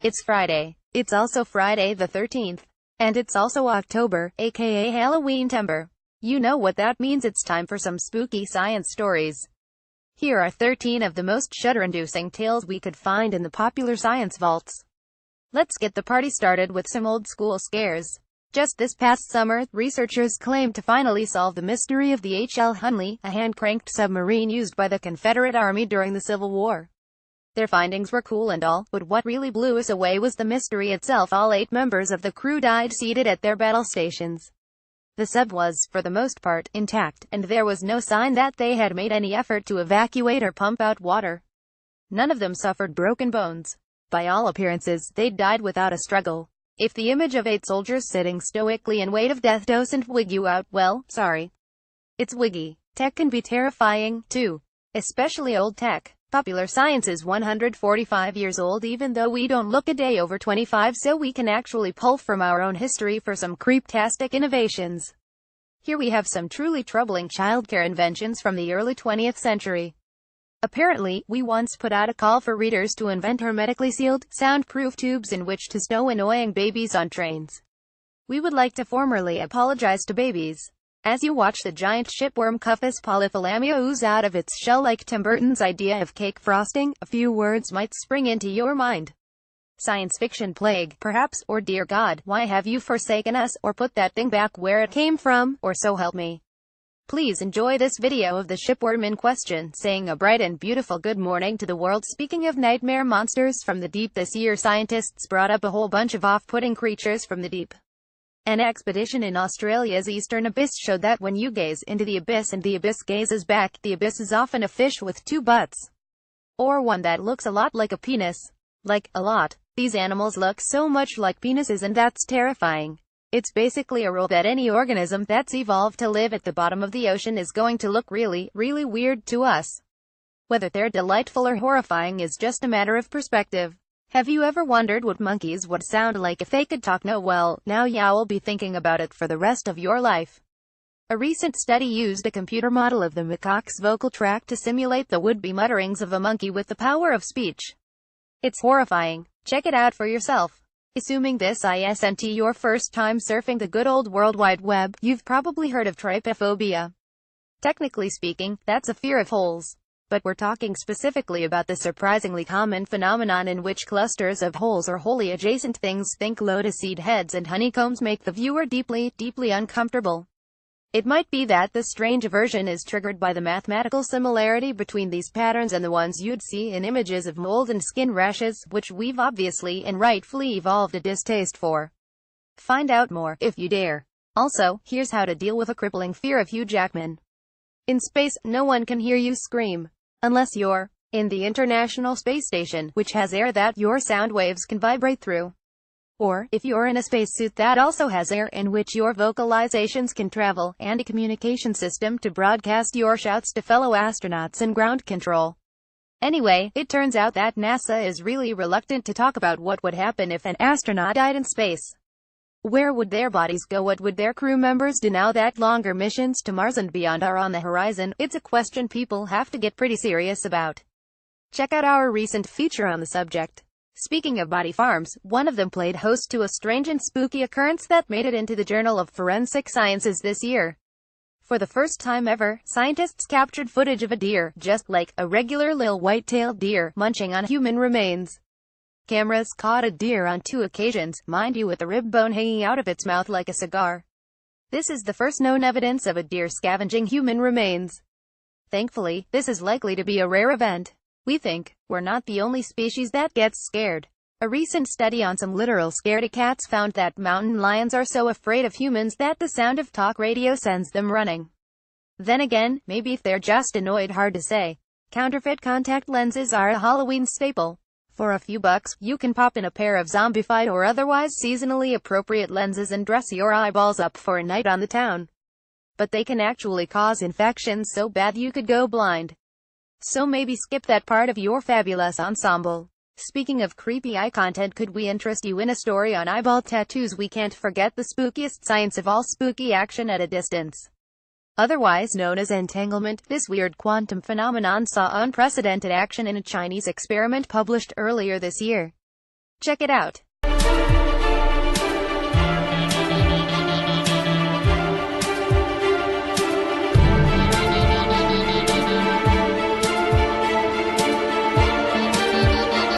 It's Friday. It's also Friday the 13th. And it's also October, aka Halloweentember. You know what that means. It's time for some spooky science stories. Here are 13 of the most shudder-inducing tales we could find in the popular science vaults. Let's get the party started with some old-school scares. Just this past summer, researchers claimed to finally solve the mystery of the H.L. Hunley, a hand-cranked submarine used by the Confederate Army during the Civil War. Their findings were cool and all, but what really blew us away was the mystery itself. All 8 members of the crew died seated at their battle stations. The sub was, for the most part, intact, and there was no sign that they had made any effort to evacuate or pump out water. None of them suffered broken bones. By all appearances, they died without a struggle. If the image of 8 soldiers sitting stoically in wait of death doesn't wig you out, well, sorry. It's Wiggy. Tech can be terrifying, too. Especially old tech. Popular science is 145 years old, even though we don't look a day over 25, so we can actually pull from our own history for some creeptastic innovations. Here we have some truly troubling childcare inventions from the early 20th century. Apparently, we once put out a call for readers to invent hermetically sealed, soundproof tubes in which to stow annoying babies on trains. We would like to formally apologize to babies. As you watch the giant shipworm Cuphis polyphilamia ooze out of its shell like Tim Burton's idea of cake frosting, a few words might spring into your mind. Science fiction plague, perhaps, or dear God, why have you forsaken us, or put that thing back where it came from, or so help me. Please enjoy this video of the shipworm in question, saying a bright and beautiful good morning to the world. Speaking of nightmare monsters from the deep, this year scientists brought up a whole bunch of off-putting creatures from the deep. An expedition in Australia's eastern abyss showed that when you gaze into the abyss and the abyss gazes back, the abyss is often a fish with 2 butts. Or one that looks a lot like a penis. Like, a lot. These animals look so much like penises, and that's terrifying. It's basically a rule that any organism that's evolved to live at the bottom of the ocean is going to look really, really weird to us. Whether they're delightful or horrifying is just a matter of perspective. Have you ever wondered what monkeys would sound like if they could talk? No, well, now you'll be thinking about it for the rest of your life. A recent study used a computer model of the macaque's vocal tract to simulate the would-be mutterings of a monkey with the power of speech. It's horrifying. Check it out for yourself. Assuming this isn't your first time surfing the good old World Wide Web, you've probably heard of trypophobia. Technically speaking, that's a fear of holes. But we're talking specifically about the surprisingly common phenomenon in which clusters of holes or wholly adjacent things, think lotus seed heads and honeycombs, make the viewer deeply, deeply uncomfortable. It might be that the strange aversion is triggered by the mathematical similarity between these patterns and the ones you'd see in images of mold and skin rashes, which we've obviously and rightfully evolved a distaste for. Find out more, if you dare. Also, here's how to deal with a crippling fear of Hugh Jackman. In space, no one can hear you scream. Unless you're in the International Space Station, which has air that your sound waves can vibrate through. Or, if you're in a spacesuit that also has air in which your vocalizations can travel, and a communication system to broadcast your shouts to fellow astronauts and ground control. Anyway, it turns out that NASA is really reluctant to talk about what would happen if an astronaut died in space. Where would their bodies go? What would their crew members do now that longer missions to Mars and beyond are on the horizon? It's a question people have to get pretty serious about. Check out our recent feature on the subject. Speaking of body farms, one of them played host to a strange and spooky occurrence that made it into the Journal of Forensic Sciences this year. For the first time ever, scientists captured footage of a deer, just like a regular lil white-tailed deer, munching on human remains. Cameras caught a deer on 2 occasions, mind you, with a rib bone hanging out of its mouth like a cigar. This is the first known evidence of a deer scavenging human remains. Thankfully, this is likely to be a rare event. We think we're not the only species that gets scared. A recent study on some literal scaredy cats found that mountain lions are so afraid of humans that the sound of talk radio sends them running. Then again, maybe they're just annoyed, hard to say. Counterfeit contact lenses are a Halloween staple. For a few bucks, you can pop in a pair of zombified or otherwise seasonally appropriate lenses and dress your eyeballs up for a night on the town. But they can actually cause infections so bad you could go blind. So maybe skip that part of your fabulous ensemble. Speaking of creepy eye content, could we interest you in a story on eyeball tattoos? We can't forget the spookiest science of all, spooky action at a distance. Otherwise known as entanglement, this weird quantum phenomenon saw unprecedented action in a Chinese experiment published earlier this year. Check it out.